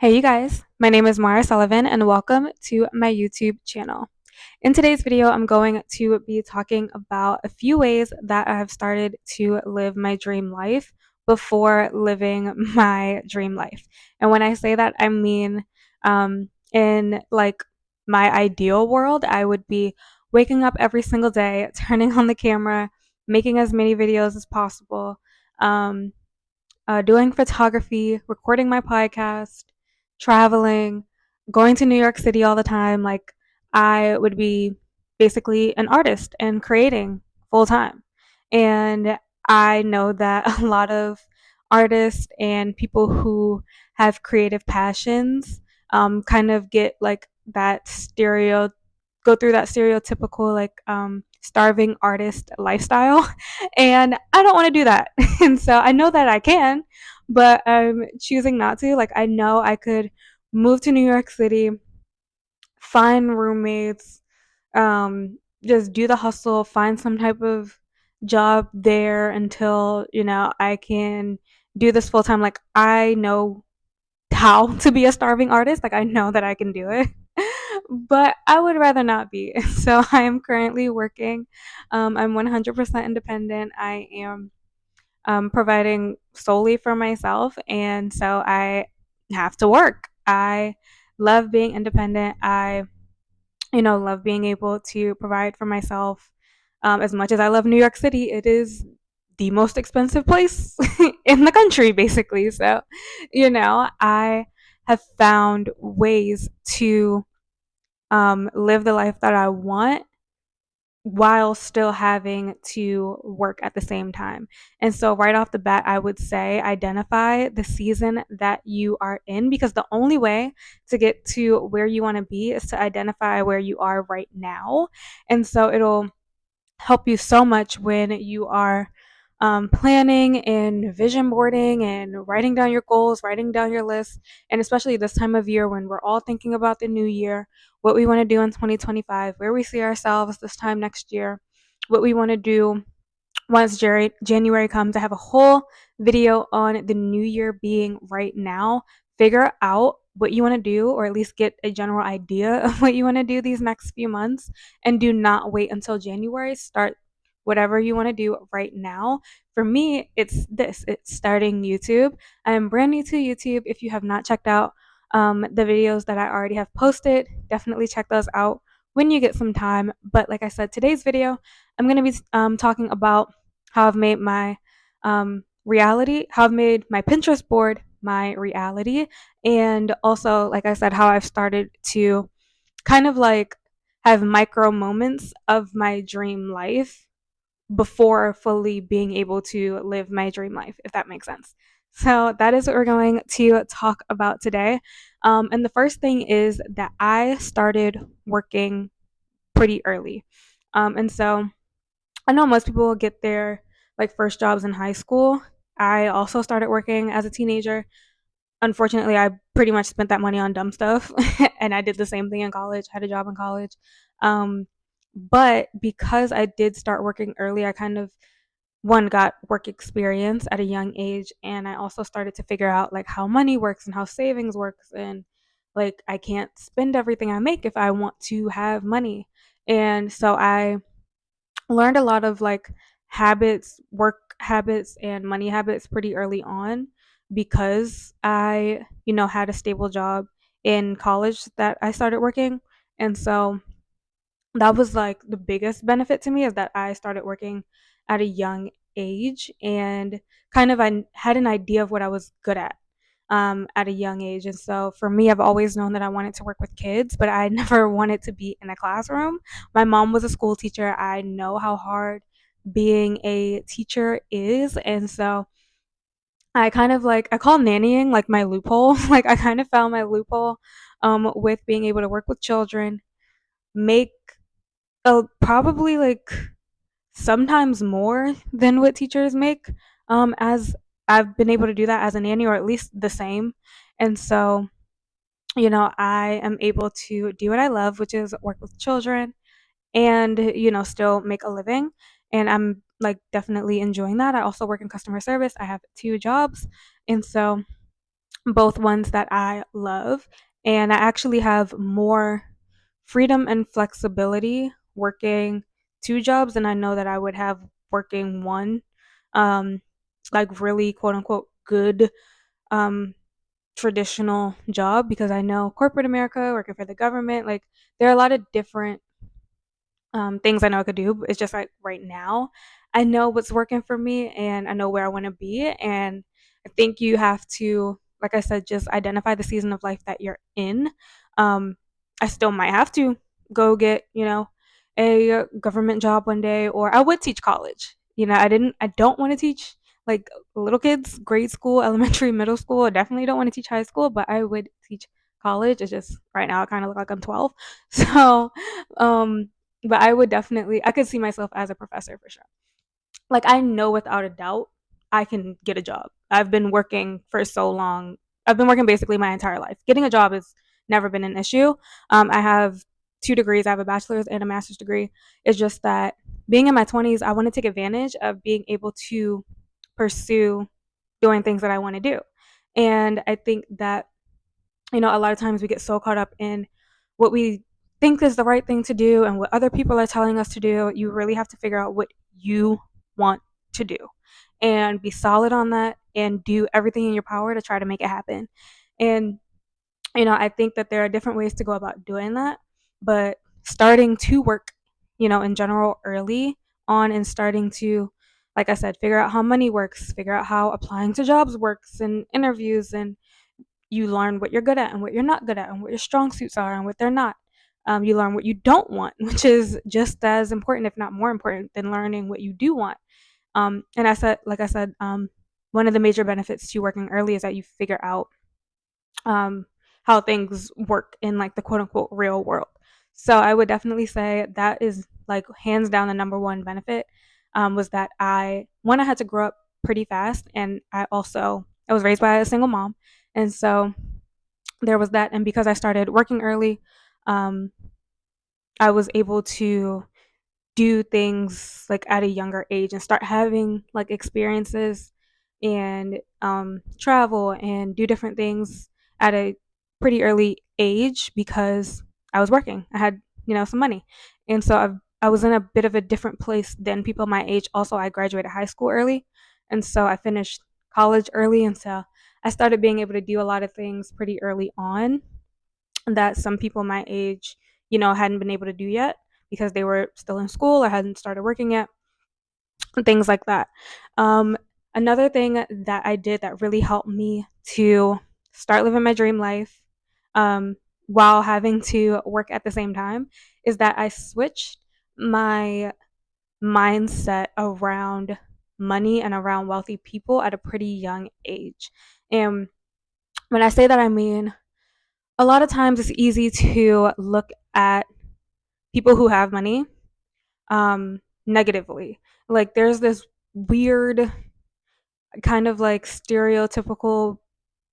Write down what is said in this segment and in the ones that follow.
Hey you guys, my name is Mara Sullivan and welcome to my YouTube channel. In today's video, I'm going to be talking about a few ways that I have started to live my dream life before living my dream life. And when I say that, I mean in like my ideal world, I would be waking up every single day, turning on the camera, making as many videos as possible, um, doing photography, recording my podcast, traveling, going to New York City all the time. Like, I would be basically an artist and creating full time. And I know that a lot of artists and people who have creative passions kind of get like that go through that stereotypical starving artist lifestyle. And I don't want to do that. And so I know that I can, but I'm choosing not to. Like, I know I could move to New York City, find roommates, just do the hustle, find some type of job there until, I can do this full time. Like, I know how to be a starving artist. Like, I know that I can do it. But I would rather not be. So I am currently working. I'm 100% independent. I am providing solely for myself. And so I have to work. I love being independent. I, love being able to provide for myself. As much as I love New York City, it is the most expensive place in the country, basically. So, I have found ways to live the life that I want while still having to work at the same time. And so, right off the bat, I would say identify the season that you are in, because the only way to get to where you want to be is to identify where you are right now. And so, it'll help you so much when you are planning and vision boarding and writing down your goals, writing down your list, and especially this time of year when we're all thinking about the new year, what we want to do in 2025, where we see ourselves this time next year, what we want to do once January comes. I have a whole video on the new year being right now. Figure out what you want to do, or at least get a general idea of what you want to do these next few months, and do not wait until January. Start whatever you want to do right now. For me, it's starting YouTube. I am brand new to YouTube. If you have not checked out the videos that I already have posted, definitely check those out when you get some time. But like I said, today's video, I'm going to be talking about how I've made my how I've made my Pinterest board my reality. And also, like I said, how I've started to kind of like have micro moments of my dream life before fully being able to live my dream life, if that makes sense. So that is what we're going to talk about today. And the first thing is that I started working pretty early. And so I know most people get their like first jobs in high school. I also started working as a teenager. Unfortunately, I pretty much spent that money on dumb stuff, and I did the same thing in college. Had a job in college, um, but because I did start working early, I kind of one got work experience at a young age, and I also started to figure out like how money works and how savings works, and like I can't spend everything I make if I want to have money. And so I learned a lot of like habits, work habits, and money habits pretty early on, because I, had a stable job in college that I started working. And so that was like the biggest benefit to me, is that I started working at a young age, and kind of I had an idea of what I was good at a young age. And so for me, I've always known that I wanted to work with kids, but I never wanted to be in a classroom. My mom was a school teacher. I know how hard being a teacher is. And so I kind of like, I call nannying like my loophole. Like, I kind of found my loophole with being able to work with children, make probably like sometimes more than what teachers make, as I've been able to do that as a nanny, or at least the same. And so, I am able to do what I love, which is work with children, and, still make a living. And I'm like definitely enjoying that. I also work in customer service. I have two jobs. And so both ones that I love. And I actually have more freedom and flexibility working two jobs than I know that I would have working one, um, like really quote unquote good um, traditional job, because I know corporate America, working for the government, like there are a lot of different things I know I could do. But it's just like right now, I know what's working for me and I know where I want to be. And I think you have to, like I said, just identify the season of life that you're in. Um, I still might have to go get, a government job one day, or I would teach college. I don't want to teach like little kids, grade school, elementary, middle school. I definitely don't want to teach high school, but I would teach college. It's just right now I kind of look like I'm 12. So, um, but I could see myself as a professor for sure. Like I know without a doubt I can get a job. I've been working for so long. I've been working basically my entire life. Getting a job has never been an issue. I have two degrees. I have a bachelor's and a master's degree. It's just that being in my 20s, I want to take advantage of being able to pursue doing things that I want to do. And I think that a lot of times we get so caught up in what we think is the right thing to do and what other people are telling us to do. You really have to figure out what you want to do and be solid on that and do everything in your power to try to make it happen. And, I think that there are different ways to go about doing that, but starting to work, in general early on and starting to, like I said, figure out how money works, figure out how applying to jobs works and interviews, and you learn what you're good at and what you're not good at and what your strong suits are and what they're not. You learn what you don't want, which is just as important, if not more important, than learning what you do want. And like I said, one of the major benefits to working early is that you figure out um, how things work in like the quote unquote real world. So I would definitely say that is like hands down the number one benefit, was that I had to grow up pretty fast, and I was raised by a single mom, and so there was that. And because I started working early, um, I was able to do things like at a younger age and start having like experiences and travel and do different things at a pretty early age because I was working. I had, some money. And so I was in a bit of a different place than people my age. Also, I graduated high school early. And so I finished college early. And so I started being able to do a lot of things pretty early on that some people my age, hadn't been able to do yet because they were still in school or hadn't started working yet, and things like that. Um, Another thing that I did that really helped me to start living my dream life, um, while having to work at the same time, is that I switched my mindset around money and around wealthy people at a pretty young age. And when I say that, I mean a lot of times it's easy to look at people who have money negatively. Like there's this weird kind of like stereotypical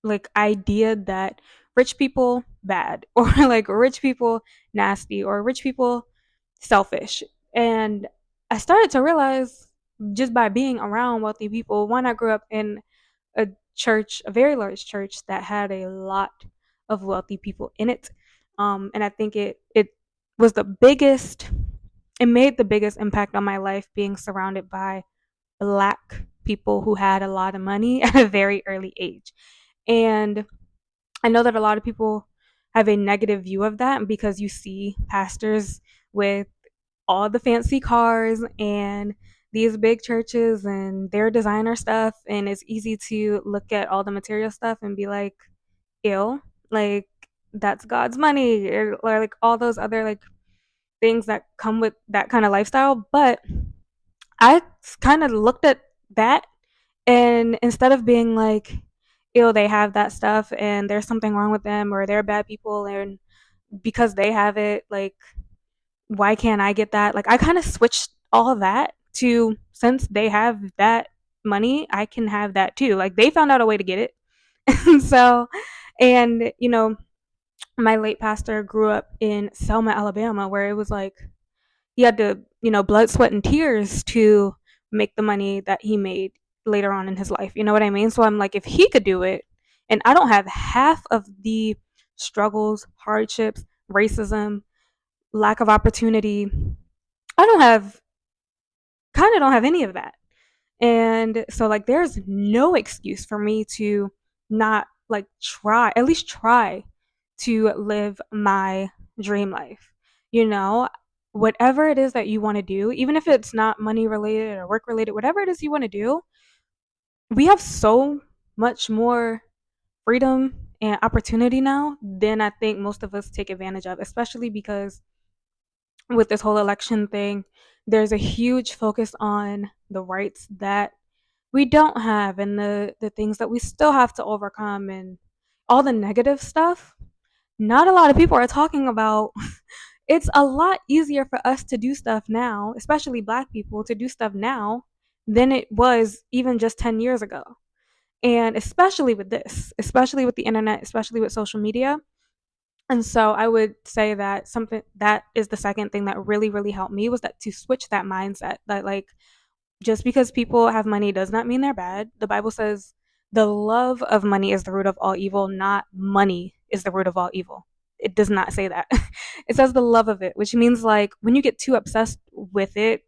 like idea that rich people bad or like rich people nasty or rich people selfish. And I started to realize just by being around wealthy people, one, I grew up in a church, a very large church that had a lot of wealthy people in it. And I think it was the biggest, it made the biggest impact on my life being surrounded by black people who had a lot of money at a very early age. And I know that a lot of people have a negative view of that because you see pastors with all the fancy cars and these big churches and their designer stuff, and it's easy to look at all the material stuff and be like, ew, like that's God's money, or like all those other like things that come with that kind of lifestyle. But I kind of looked at that, and instead of being like, ew, they have that stuff and there's something wrong with them or they're bad people and because they have it, like why can't I get that? Like I kind of switched all of that to, since they have that money, I can have that too. Like they found out a way to get it. And so, and my late pastor grew up in Selma, Alabama, where it was like he had to, blood, sweat, and tears to make the money that he made later on in his life. You know what I mean? So I'm like, if he could do it, And I don't have half of the struggles, hardships, racism, lack of opportunity. I don't have any of that. And so like there's no excuse for me to not like try, at least try to live my dream life. You know, whatever it is that you want to do, even if it's not money related or work related, whatever it is you want to do, we have so much more freedom and opportunity now than I think most of us take advantage of, especially because with this whole election thing, there's a huge focus on the rights that we don't have and the things that we still have to overcome and all the negative stuff. Not a lot of people are talking about. It's a lot easier for us to do stuff now, especially black people to do stuff now than it was even just 10 years ago. And especially with this, especially with the internet, especially with social media. And so I would say that something that is the second thing that really, really helped me was that to switch that mindset that like just because people have money does not mean they're bad. The Bible says the love of money is the root of all evil, not money is the root of all evil. It does not say that. It says the love of it, which means like when you get too obsessed with it,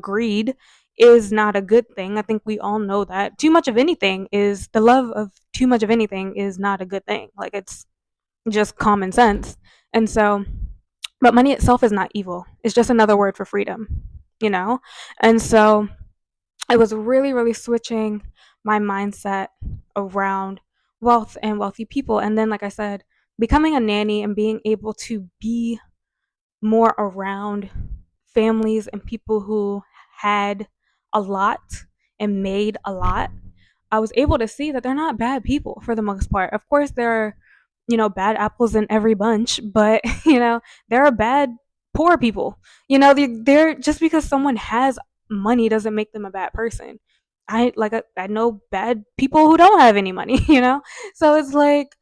greed is not a good thing. I think we all know that. Too much of anything is the love of too much of anything is not a good thing. Like it's just common sense. And so, but money itself is not evil. It's just another word for freedom, you know? And so it was really, really switching my mindset around wealth and wealthy people. And then, like I said, becoming a nanny and being able to be more around families and people who had a lot and made a lot, I was able to see that they're not bad people for the most part. Of course, there are, bad apples in every bunch, but, there are bad poor people. They're just because someone has money doesn't make them a bad person. I know bad people who don't have any money, So it's like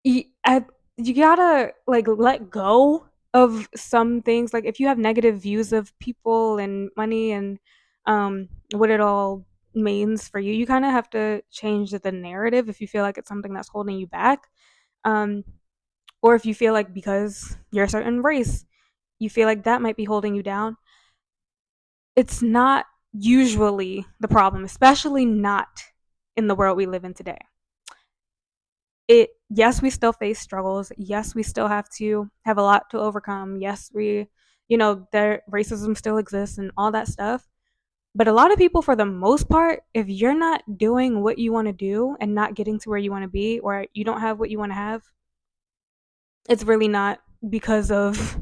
you, I, you gotta like let go of some things. Like if you have negative views of people and money and what it all means for you, you kind of have to change the narrative if you feel like it's something that's holding you back. Um, or if you feel like because you're a certain race, you feel like that might be holding you down. It's not usually the problem, especially not in the world we live in today. Yes, we still face struggles. Yes, we still have to have a lot to overcome. Yes, there racism still exists and all that stuff. But a lot of people, for the most part, if you're not doing what you want to do and not getting to where you want to be, or you don't have what you want to have, it's really not because of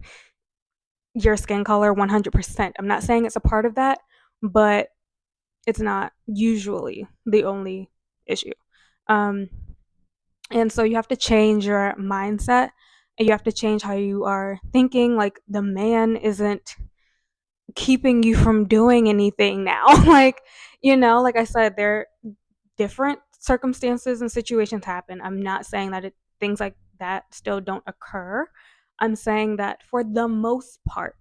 your skin color 100%. I'm not saying it's a part of that, but it's not usually the only issue. Um, And so you have to change your mindset and you have to change how you are thinking. Like the man isn't keeping you from doing anything now. Like I said, there are different circumstances and situations happen. I'm not saying that things like that still don't occur. I'm saying that for the most part,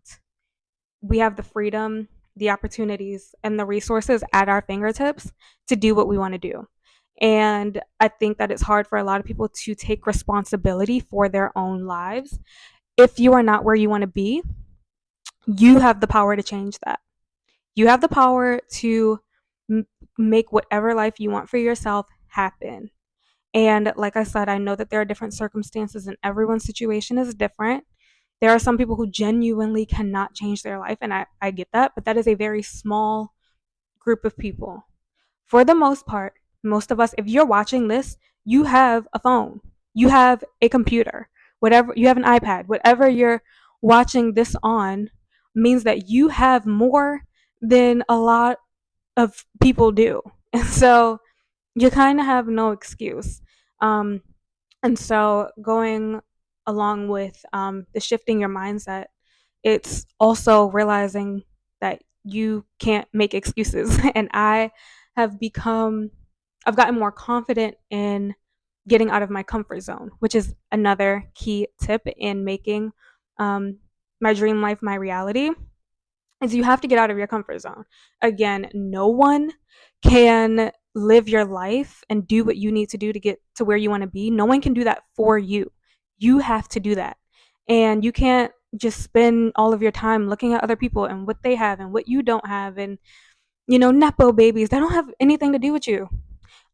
we have the freedom, the opportunities, and the resources at our fingertips to do what we want to do. And I think that it's hard for a lot of people to take responsibility for their own lives. If you are not where you want to be, you have the power to change that. You have the power to m- make whatever life you want for yourself happen. And like I said, I know that there are different circumstances and everyone's situation is different. There are some people who genuinely cannot change their life, and I get that, but that is a very small group of people. For the most part, most of us, if you're watching this, you have a phone, you have a computer, whatever, you have an iPad, whatever you're watching this on means that you have more than a lot of people do. And so you kind of have no excuse. Um, and so going along with the shifting your mindset, it's also realizing that you can't make excuses. And have become, I've gotten more confident in getting out of my comfort zone, which is another key tip in making um, my dream life my reality. is you have to get out of your comfort zone. Again, no one can live your life and do what you need to do to get to where you want to be. No one can do that for you. You have to do that. And you can't just spend all of your time looking at other people and what they have and what you don't have, and nepo babies that don't have anything to do with you.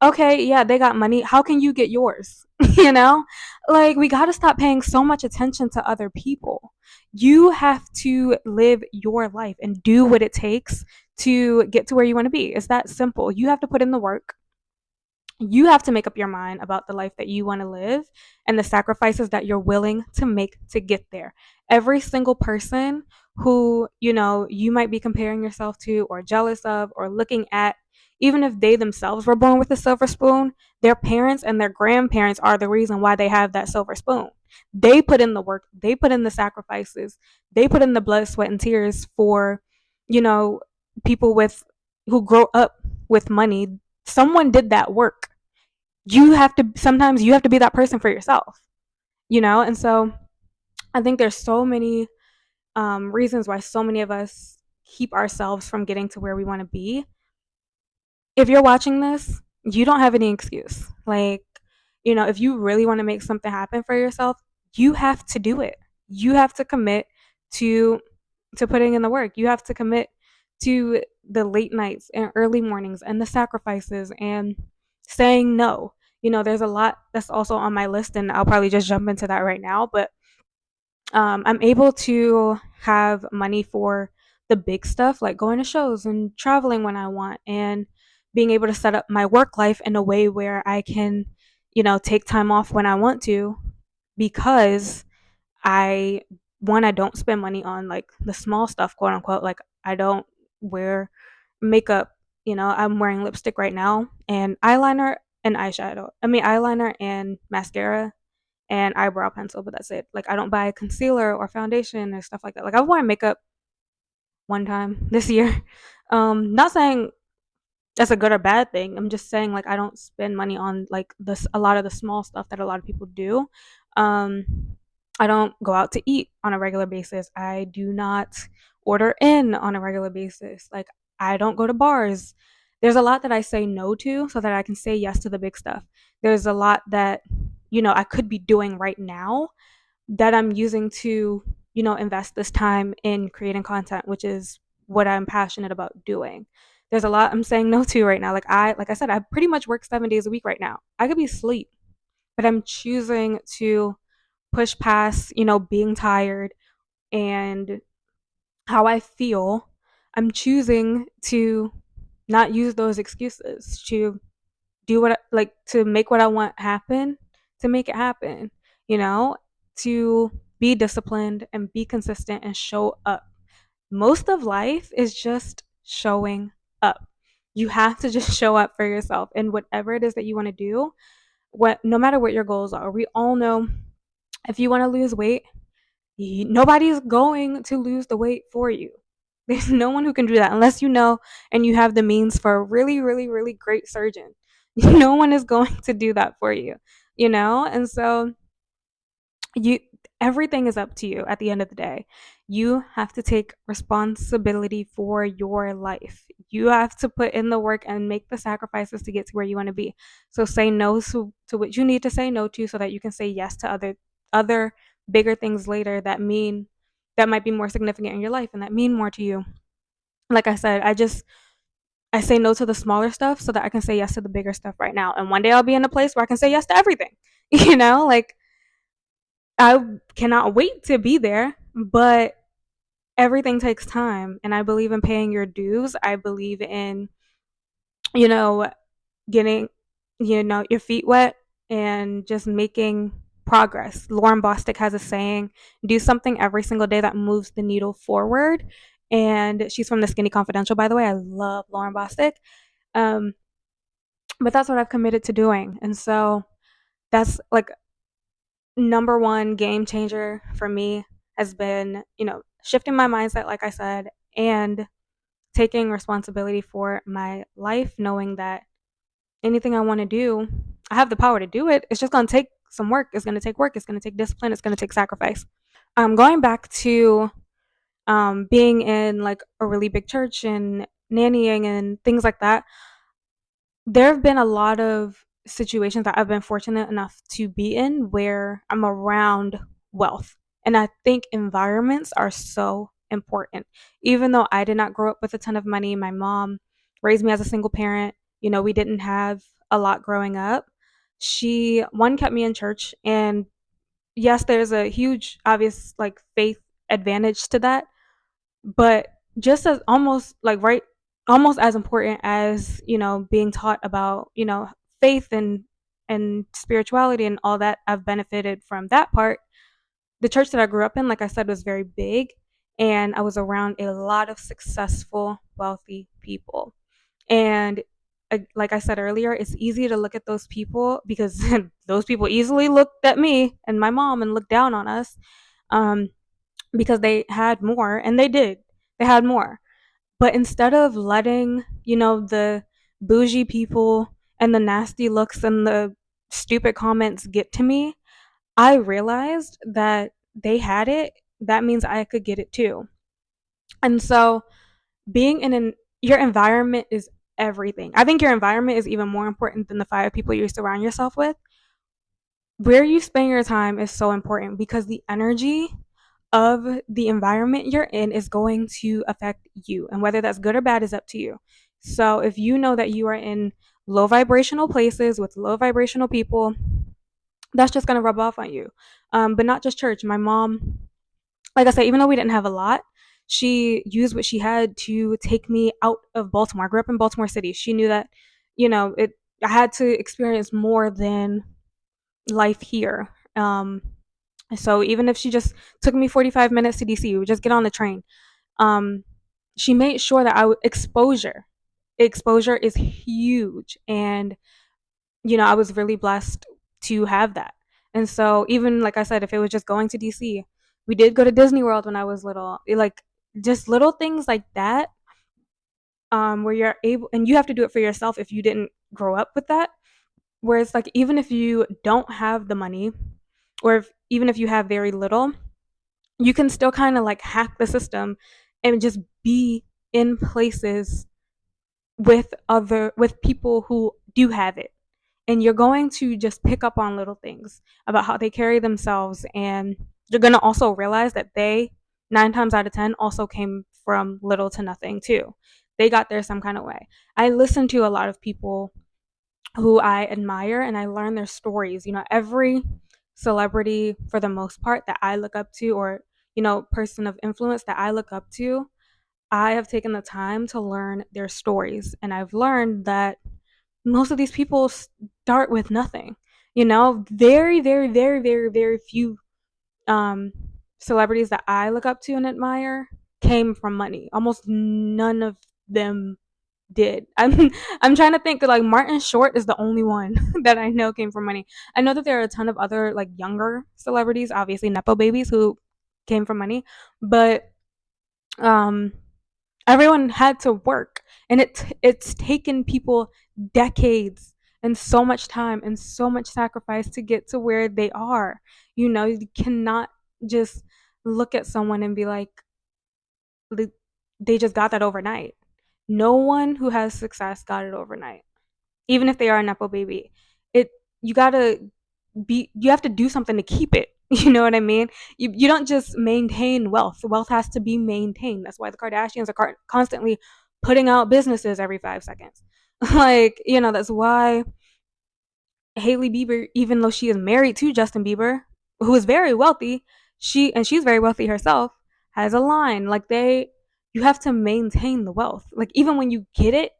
Okay, yeah, they got money. How can you get yours? you know? Like, we got to stop paying so much attention to other people. You have to live your life and do what it takes to get to where you want to be. It's that simple. You have to put in the work. You have to make up your mind about the life that you want to live and the sacrifices that you're willing to make to get there. Every single person who, you might be comparing yourself to or jealous of or looking at, even if they themselves were born with a silver spoon, their parents and their grandparents are the reason why they have that silver spoon. They put in the work, they put in the sacrifices, they put in the blood, sweat, and tears for, you know, people with who grow up with money. Someone did that work. Sometimes you have to be that person for yourself, and so I think there's so many reasons why so many of us keep ourselves from getting to where we want to be. If you're watching this, you don't have any excuse. Like, if you really want to make something happen for yourself, you have to do it. You have to commit to putting in the work. You have to commit to the late nights and early mornings and the sacrifices and saying no. There's a lot that's also on my list, and I'll probably just jump into that right now. But I'm able to have money for the big stuff, like going to shows and traveling when I want, and being able to set up my work life in a way where I can, take time off when I want to, because I I don't spend money on like the small stuff, quote unquote. Like, I don't wear makeup. I'm wearing lipstick right now and eyeliner and eyeshadow. I mean, eyeliner and mascara and eyebrow pencil, but that's it. Like, I don't buy concealer or foundation or stuff like that. Like, I've worn makeup one time this year. Not saying that's a good or bad thing. I'm just saying, like, I don't spend money on like this a lot of the small stuff that a lot of people do. Um, I don't go out to eat on a regular basis. I do not order in on a regular basis. Like, I don't go to bars. There's a lot that I say no to so that I can say yes to the big stuff. There's a lot that, I could be doing right now that I'm using to, invest this time in creating content, which is what I'm passionate about doing. There's a lot I'm saying no to right now. Like I said, I pretty much work 7 days a week right now. I could be asleep, but I'm choosing to push past, being tired and how I feel. I'm choosing to not use those excuses to do to make what I want happen, to make it happen, you know, to be disciplined and be consistent and show up. Most of life is just showing up. You have to just show up for yourself and whatever it is that you want to do, no matter what your goals are. We all know if you want to lose weight, nobody's going to lose the weight for you. There's no one who can do that unless you know and you have the means for a really, really, really great surgeon. No one is going to do that for you. And so you everything is up to you at the end of the day. You have to take responsibility for your life. You have to put in the work and make the sacrifices to get to where you want to be. So say no to what you need to say no to so that you can say yes to other bigger things later that might be more significant in your life and that mean more to you. Like I said, I say no to the smaller stuff so that I can say yes to the bigger stuff right now. And one day I'll be in a place where I can say yes to everything. Like, I cannot wait to be there, but everything takes time. And I believe in paying your dues. I believe in, you know, getting, your feet wet and just making progress. Lauren Bostic has a saying, do something every single day that moves the needle forward. And she's from the Skinny Confidential, by the way. I love Lauren Bostic. Um, but that's what I've committed to doing. And so that's like number one game changer for me has been, shifting my mindset, like I said, and taking responsibility for my life, knowing that anything I want to do, I have the power to do it. It's just going to take some work. It's going to take work. It's going to take discipline. It's going to take sacrifice. Going back to being in like a really big church and nannying and things like that, there have been a lot of situations that I've been fortunate enough to be in where I'm around wealth. And I think environments are so important. Even though I did not grow up with a ton of money, my mom raised me as a single parent. You know, we didn't have a lot growing up. She, one, kept me in church. And yes, there's a huge, obvious, like, faith advantage to that, but just as almost like right almost as important as, you know, being taught about, you know, faith and spirituality and all that, I've benefited from that part. The church that I grew up in, like I said, was very big, and I was around a lot of successful, wealthy people. And like I said earlier, it's easy to look at those people because those people easily looked at me and my mom and looked down on us, um, because they had more, and they did. They had more. But instead of letting, you know, the bougie people and the nasty looks and the stupid comments get to me, I realized that they had it. That means I could get it too. And so being in your environment is everything. I think your environment is even more important than the five people you surround yourself with. Where you spend your time is so important because the energy of the environment you're in is going to affect you. And whether that's good or bad is up to you. So if you know that you are in low vibrational places with low vibrational people, that's just going to rub off on you. But not just church. My mom, like I said, even though we didn't have a lot, she used what she had to take me out of Baltimore. I grew up in Baltimore City. She knew that, you know, I had to experience more than life here. So even if she just took me 45 minutes to DC, we would just get on the train. Um, she made sure that exposure is huge. And, you know, I was really blessed to have that. And so even like I said, if it was just going to DC, we did go to Disney World when I was little. Like just little things like that, where you're able, and you have to do it for yourself if you didn't grow up with that. Whereas like even if you don't have the money, or even if you have very little, you can still kind of like hack the system and just be in places with people who do have it, and you're going to just pick up on little things about how they carry themselves, and you're going to also realize that they 9 times out of 10 also came from little to nothing too. They got there some kind of way. I listen to a lot of people who I admire and I learn their stories. You know, every celebrity for the most part that I look up to, or, you know, person of influence that I look up to, I have taken the time to learn their stories. And I've learned that most of these people start with nothing. You know, very, very, very, very, very few um, celebrities that I look up to and admire came from money. Almost none of them did. I'm trying to think. Like Martin Short is the only one that I know came from money. I know that there are a ton of other like younger celebrities, obviously nepo babies, who came from money, but um, everyone had to work, and it's taken people decades and so much time and so much sacrifice to get to where they are. You know, you cannot just look at someone and be like, they just got that overnight. No one who has success got it overnight. Even if they are a nepo baby, it you gotta you have to do something to keep it. You know what I mean? You don't just maintain wealth. Wealth has to be maintained. That's why the Kardashians are constantly putting out businesses every 5 seconds. Like, you know, that's why Hailey Bieber, even though she is married to Justin Bieber, who is very wealthy, she's very wealthy herself, has a line. Like you have to maintain the wealth. Like even when you get it,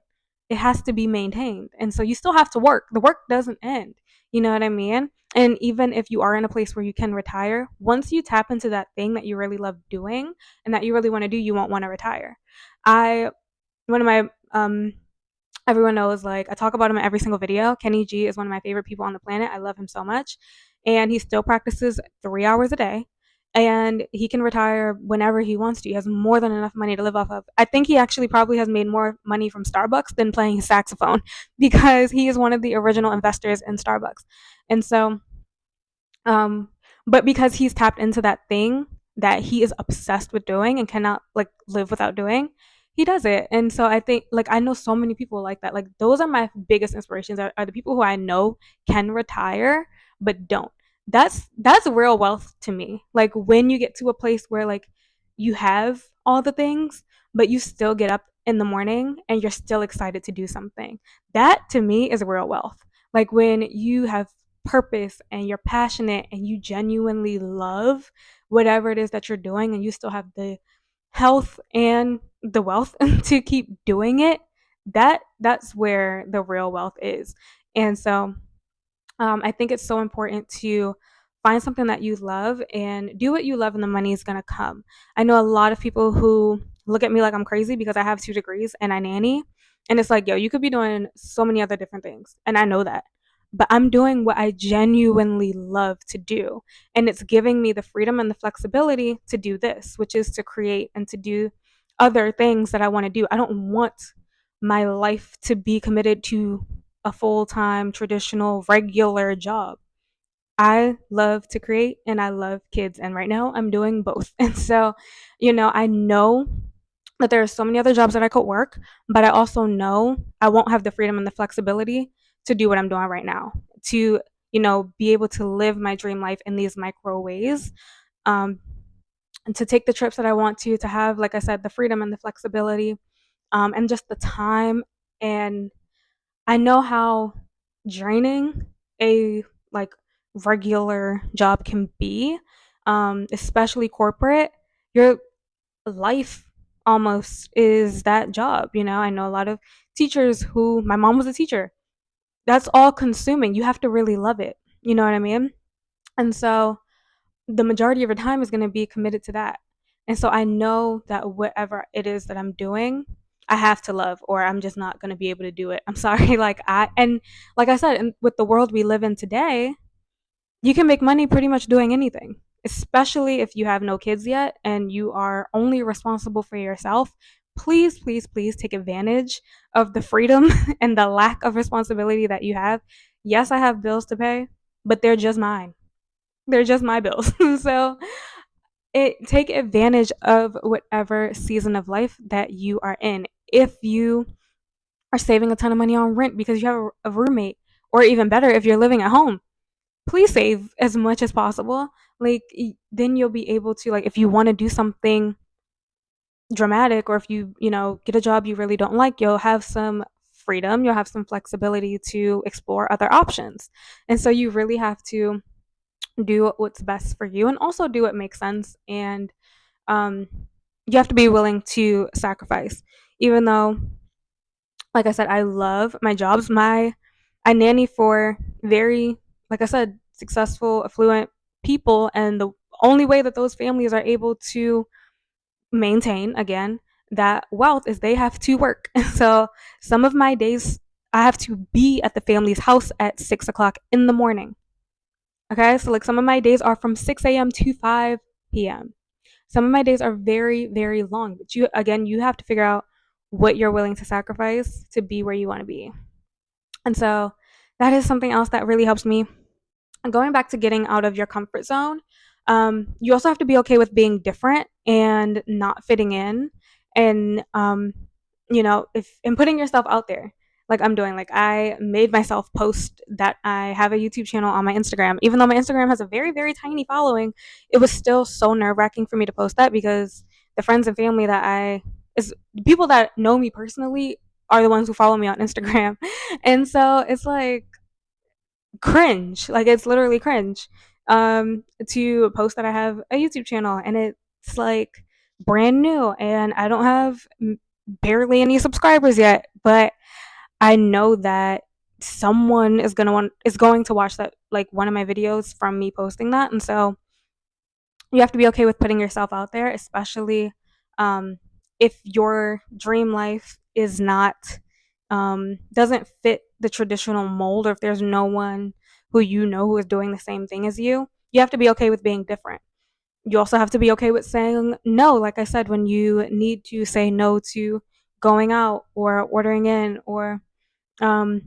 it has to be maintained. And so you still have to work. The work doesn't end. You know what I mean? And even if you are in a place where you can retire, once you tap into that thing that you really love doing and that you really want to do, you won't want to retire. I one of my everyone knows, like, I talk about him in every single video. Kenny G is one of my favorite people on the planet. I love him so much. And he still practices 3 hours a day. And he can retire whenever he wants to. He has more than enough money to live off of. I think he actually probably has made more money from Starbucks than playing his saxophone because he is one of the original investors in Starbucks. And so, um, but because he's tapped into that thing that he is obsessed with doing and cannot like live without doing, he does it. And so I think like I know so many people like that. Like those are my biggest inspirations are the people who I know can retire but don't. That's real wealth to me. Like when you get to a place where like you have all the things but you still get up in the morning and you're still excited to do something. That to me is real wealth. Like when you have purpose and you're passionate and you genuinely love whatever it is that you're doing and you still have the health and the wealth to keep doing it, that's where the real wealth is. And so I think it's so important to find something that you love and do what you love, and the money is going to come. I know a lot of people who look at me like I'm crazy because I have 2 degrees and I nanny. And it's like, yo, you could be doing so many other different things. And I know that. But I'm doing what I genuinely love to do. And it's giving me the freedom and the flexibility to do this, which is to create and to do other things that I want to do. I don't want my life to be committed to a full time, traditional, regular job. I love to create and I love kids. And right now I'm doing both. And so, I know that there are so many other jobs that I could work, but I also know I won't have the freedom and the flexibility to do what I'm doing right now, to, be able to live my dream life in these micro ways. Um, and to take the trips that I want to have, like I said, the freedom and the flexibility, and just the time. And I know how draining a like regular job can be, especially corporate. Your life almost is that job. I know a lot of teachers who my mom was a teacher. That's all consuming. You have to really love it. You know what I mean? And so the majority of your time is going to be committed to that. And so I know that whatever it is that I'm doing, I have to love or I'm just not going to be able to do it. I'm sorry. And like I said, with the world we live in today, you can make money pretty much doing anything, especially if you have no kids yet and you are only responsible for yourself. Please, please, please take advantage of the freedom and the lack of responsibility that you have. Yes, I have bills to pay, but they're just mine. They're just my bills. So take advantage of whatever season of life that you are in. If you are saving a ton of money on rent because you have a roommate, or even better, if you're living at home, please save as much as possible. Like then you'll be able to, like, if you want to do something dramatic, or if you get a job you really don't like, you'll have some freedom, you'll have some flexibility to explore other options. And so you really have to do what's best for you and also do what makes sense. And um, you have to be willing to sacrifice. Even though, like I said, I love my jobs. I nanny for very, like I said, successful, affluent people, and the only way that those families are able to maintain again that wealth is they have to work. So some of my days I have to be at the family's house at 6 o'clock in the morning. Okay, so like some of my days are from 6 a.m. to 5 p.m. Some of my days are very, very long, but you have to figure out what you're willing to sacrifice to be where you want to be. And so that is something else that really helps me. And going back to getting out of your comfort zone, you also have to be okay with being different and not fitting in. And, if and putting yourself out there, like I'm doing. Like I made myself post that I have a YouTube channel on my Instagram. Even though my Instagram has a very, very tiny following, it was still so nerve wracking for me to post that because the friends and family is people that know me personally are the ones who follow me on Instagram. And so it's like cringe. Like it's literally cringe. To post that I have a YouTube channel and it's like brand new and I don't have barely any subscribers yet, but I know that someone is going to watch that, like one of my videos from me posting that. And so you have to be okay with putting yourself out there, especially um, if your dream life is not doesn't fit the traditional mold, or if there's no one who is doing the same thing as you. You have to be okay with being different. You also have to be okay with saying no, like I said, when you need to say no to going out or ordering in or um,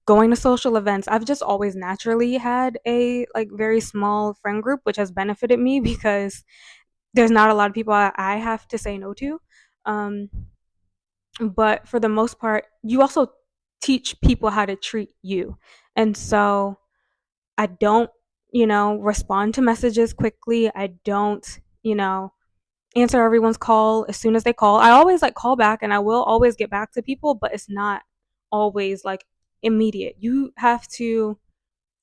going to social events. I've just always naturally had a like very small friend group, which has benefited me because there's not a lot of people I have to say no to. Um, but for the most part, you also teach people how to treat you. And so I don't, respond to messages quickly. I don't, answer everyone's call as soon as they call. I always like call back and I will always get back to people, but it's not always like immediate. You have to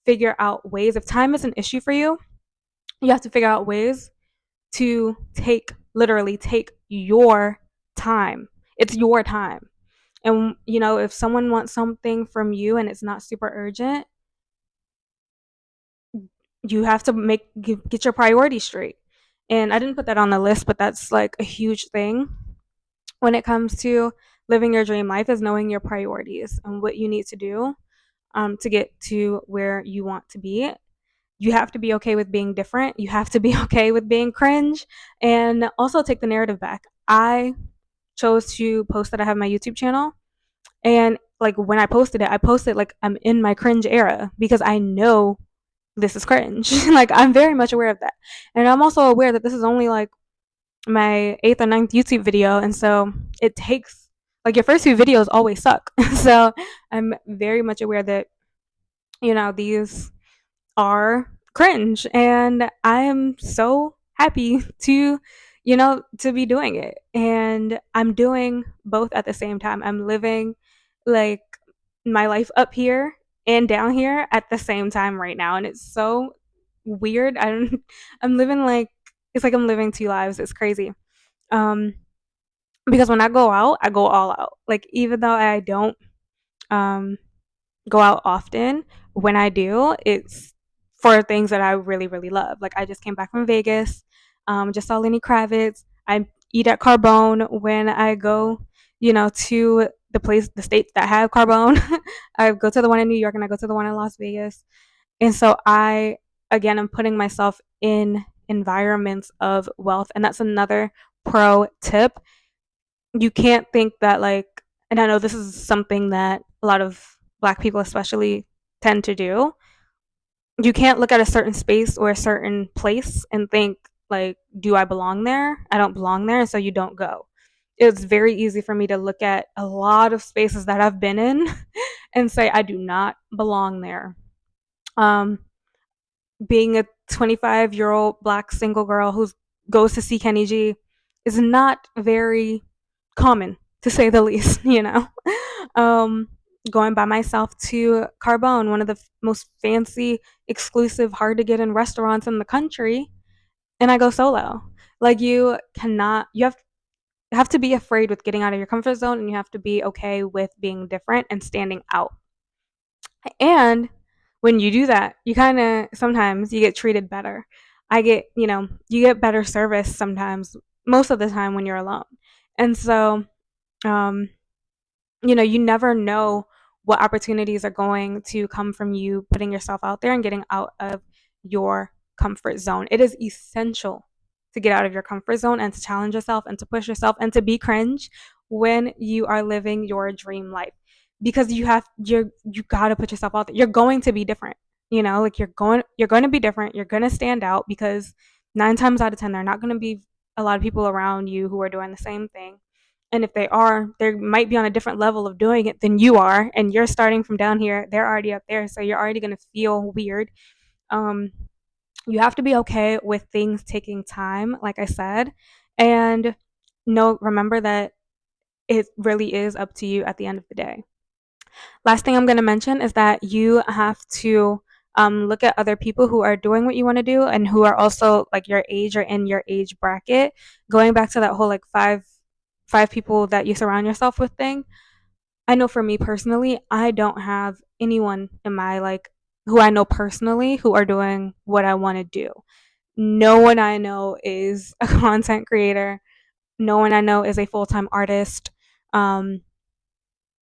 figure out ways. If time is an issue for you, you have to figure out ways to literally take your time. It's your time. And, if someone wants something from you and it's not super urgent, you have to get your priorities straight. And I didn't put that on the list, but that's like a huge thing when it comes to living your dream life, is knowing your priorities and what you need to do to get to where you want to be. You have to be okay with being different. You have to be okay with being cringe, and also take the narrative back. I chose to post that I have my YouTube channel, and like when I posted like I'm in my cringe era because I know this is cringe. Like I'm very much aware of that. And I'm also aware that this is only like my eighth or ninth YouTube video. And so it takes like your first few videos always suck. So I'm very much aware that, these are cringe. And I am so happy to be doing it. And I'm doing both at the same time. I'm living like my life up here and down here at the same time right now. And it's so weird. I'm living like, it's like I'm living two lives. It's crazy. Um, because when I go out, I go all out. Like even though I don't um go out often, when I do, it's for things that I really, really love. Like I just came back from Vegas, just saw Lenny Kravitz. I eat at Carbone when I go, to the states that have Carbone. I go to the one in New York and I go to the one in Las Vegas. And so again, I'm putting myself in environments of wealth. And that's another pro tip. You can't think that like, and I know this is something that a lot of Black people especially tend to do. You can't look at a certain space or a certain place and think like, do I belong there? I don't belong there, and so you don't go. It's very easy for me to look at a lot of spaces that I've been in and say I do not belong there. um Being a 25-year-old Black single girl who goes to see Kenny G is not very common, to say the least. um, Going by myself to Carbone, one of the most fancy, exclusive, hard to get in restaurants in the country, and I go solo. Like you cannot, you have to be afraid with getting out of your comfort zone, and you have to be okay with being different and standing out. And when you do that, you kind of sometimes you get treated better. You get better service sometimes, most of the time when you're alone. And so, um, you never know what opportunities are going to come from you putting yourself out there and getting out of your comfort zone. It is essential to get out of your comfort zone and to challenge yourself and to push yourself and to be cringe when you are living your dream life, because you got to put yourself out there. You're going to be different. Like you're going to be different. You're going to stand out because 9 times out of 10 there're not going to be a lot of people around you who are doing the same thing. And if they are, they might be on a different level of doing it than you are, and you're starting from down here. They're already up there, so you're already going to feel weird. Um, you have to be okay with things taking time, like I said, and remember that it really is up to you at the end of the day. Last thing I'm going to mention is that you have to look at other people who are doing what you want to do and who are also like your age or in your age bracket. Going back to that whole like five people that you surround yourself with thing. I know for me personally, I don't have anyone in my like who I know personally who are doing what I want to do. No one I know is a content creator. No one I know is a full time artist. Um,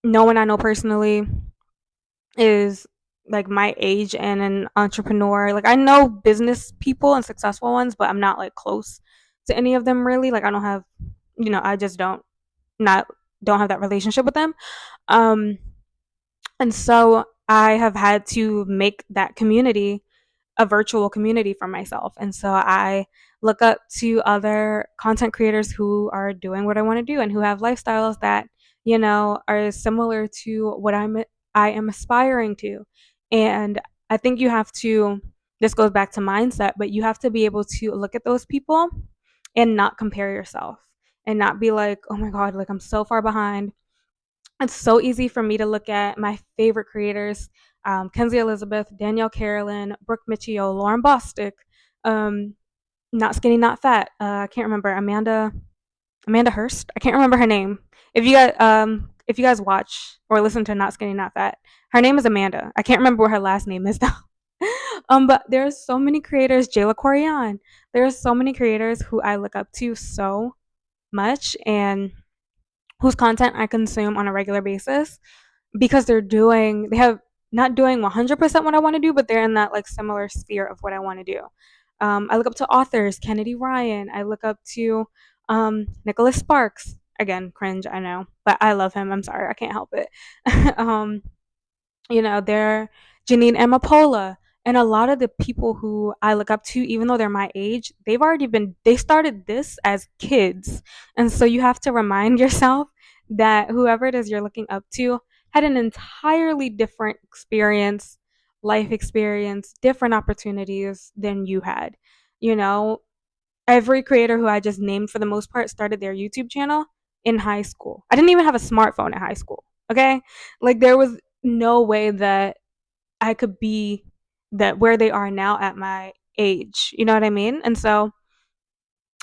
no one I know personally is like my age and an entrepreneur. Like I know business people and successful ones, but I'm not like close to any of them really. Like I don't have, I just don't not don't have that relationship with them. Um, And so I have had to make that community a virtual community for myself. And so I look up to other content creators who are doing what I want to do and who have lifestyles that, are similar to what I am aspiring to. And I think you have to this goes back to mindset, but you have to be able to look at those people and not compare yourself and not be like, "Oh my god, like I'm so far behind." It's so easy for me to look at my favorite creators, Kenzie Elizabeth, Danielle Carolyn, Brooke Michio, Lauren Bostic, um, Not Skinny, Not Fat. I can't remember Amanda Hurst. I can't remember her name. If you guys watch or listen to Not Skinny, Not Fat, her name is Amanda. I can't remember what her last name is though. But there's so many creators. Jayla Corian. There's so many creators who I look up to so much and whose content I consume on a regular basis because they have not doing 100% what I want to do, but they're in that like similar sphere of what I want to do. I look up to authors, Kennedy Ryan. I look up to Nicholas Sparks. Again, cringe, I know, but I love him. I'm sorry, I can't help it. um, they're Janine Amapola. And a lot of the people who I look up to, even though they're my age, they started this as kids. And so you have to remind yourself that whoever it is you're looking up to had an entirely different experience, life experience, different opportunities than you had. You know, every creator who I just named for the most part started their YouTube channel in high school. I didn't even have a smartphone in high school. Okay. Like there was no way that I could be that where they are now at my age. You know what I mean? And so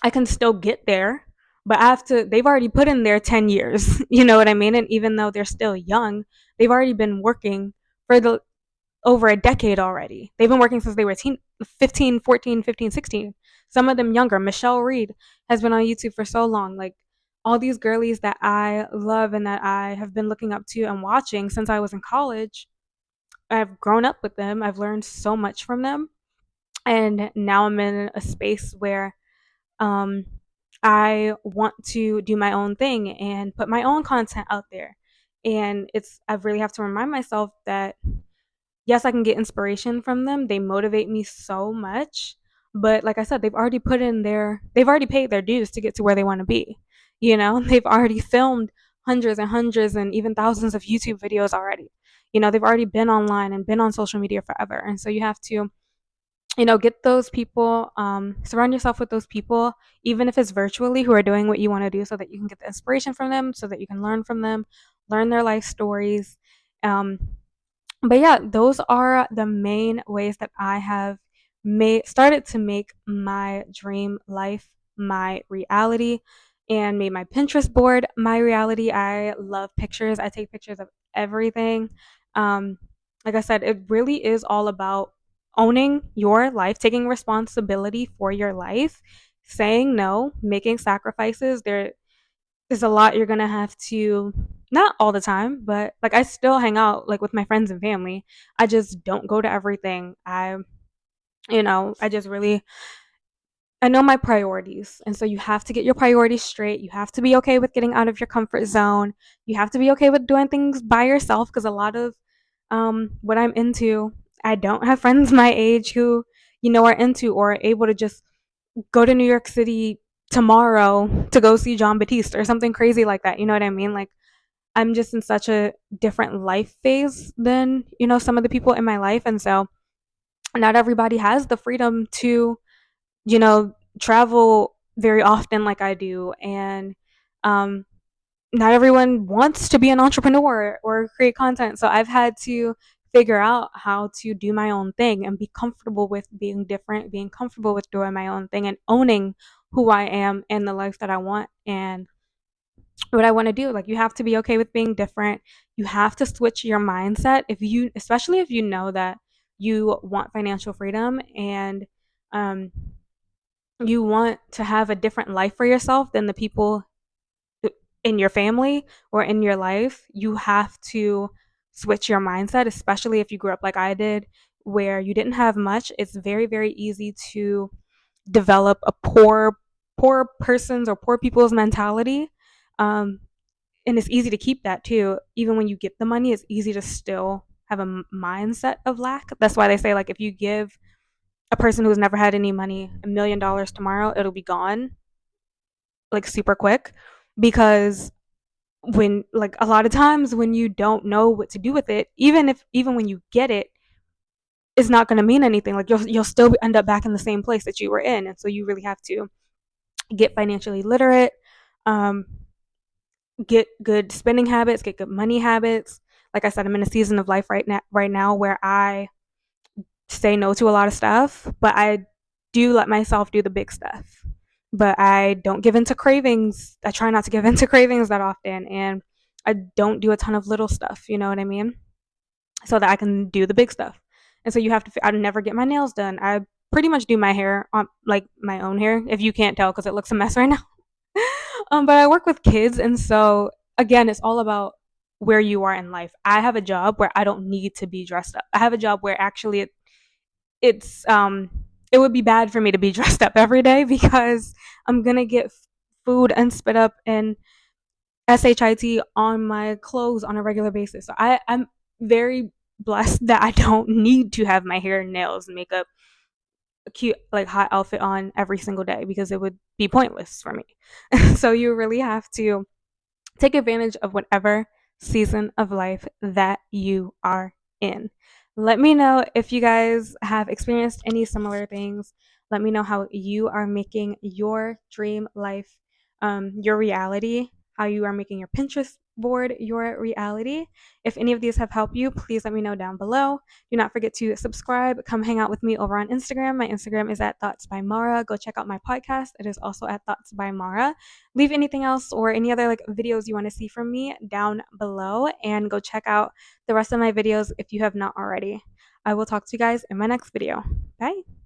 I can still get there, but they've already put in their 10 years. You know what I mean? And even though they're still young, they've already been working for the over a decade already. They've been working since they were 15, 14, 15, 16. Some of them younger. Michelle Reed has been on YouTube for so long. Like all these girlies that I love and that I have been looking up to and watching since I was in college, I've grown up with them. I've learned so much from them. And now I'm in a space where um, I want to do my own thing and put my own content out there. And I really have to remind myself that yes, I can get inspiration from them. They motivate me so much. But like I said, they've already paid their dues to get to where they want to be. They've already filmed hundreds and hundreds and even thousands of YouTube videos already. They've already been online and been on social media forever. And so you have to, get those people, surround yourself with those people, even if it's virtually, who are doing what you want to do so that you can get the inspiration from them, so that you can learn from them, learn their life stories. Um, but yeah, those are the main ways that I have started to make my dream life my reality and made my Pinterest board my reality. I love pictures. I take pictures of everything. Um, like I said, it really is all about owning your life, taking responsibility for your life, saying no, making sacrifices. There's a lot you're gonna have to, not all the time, but like I still hang out like with my friends and family. I just don't go to everything. I just really, I know my priorities. And so you have to get your priorities straight. You have to be okay with getting out of your comfort zone. You have to be okay with doing things by yourself, because a lot of what I'm into, I don't have friends my age who, are into or are able to just go to New York City tomorrow to go see John Batiste or something crazy like that. You know what I mean? Like I'm just in such a different life phase than, some of the people in my life. And so not everybody has the freedom to, travel very often like I do. And um, not everyone wants to be an entrepreneur or create content. So I've had to figure out how to do my own thing and be comfortable with being different, being comfortable with doing my own thing and owning who I am and the life that I want and what I want to do. Like you have to be okay with being different. You have to switch your mindset especially if you know that you want financial freedom and um, you want to have a different life for yourself than the people in your family or in your life. You have to switch your mindset, especially if you grew up like I did, where you didn't have much. It's very, very easy to develop a poor person's or poor people's mentality. Um, and it's easy to keep that too. Even when you get the money, it's easy to still have a mindset of lack. That's why they say, like, if you give a person who's never had any money $1 million tomorrow, it'll be gone like super quick, because when, like, a lot of times when you don't know what to do with it, even when you get it, it's not going to mean anything. Like, you'll still end up back in the same place that you were in. And so you really have to get financially literate, um, get good spending habits, get good money habits. Like I said, I'm in a season of life right now where I say no to a lot of stuff, but I do let myself do the big stuff. But I don't give into cravings. I try not to give into cravings that often, and I don't do a ton of little stuff, you know what I mean? So that I can do the big stuff. And so you have to, I never get my nails done. I pretty much do my hair on, like, my own hair, if you can't tell, because it looks a mess right now. But I work with kids, and so again, it's all about where you are in life. I have a job where I don't need to be dressed up. I have a job where actually it would be bad for me to be dressed up every day, because I'm gonna get food and spit up and shit on my clothes on a regular basis. So I'm very blessed that I don't need to have my hair, nails, makeup, a cute, like, hot outfit on every single day, because it would be pointless for me. So you really have to take advantage of whatever season of life that you are in. Let me know if you guys have experienced any similar things. Let me know how you are making your dream life your reality, how you are making your Pinterest board your reality. If any of these have helped you, please let me know down below. Do not forget to subscribe. Come hang out with me over on Instagram. My Instagram is at Thoughts by Mara. Go check out my podcast. It is also at Thoughts by Mara. Leave anything else or any other, like, videos you want to see from me down below, and go check out the rest of my videos if you have not already. I will talk to you guys in my next video. Bye.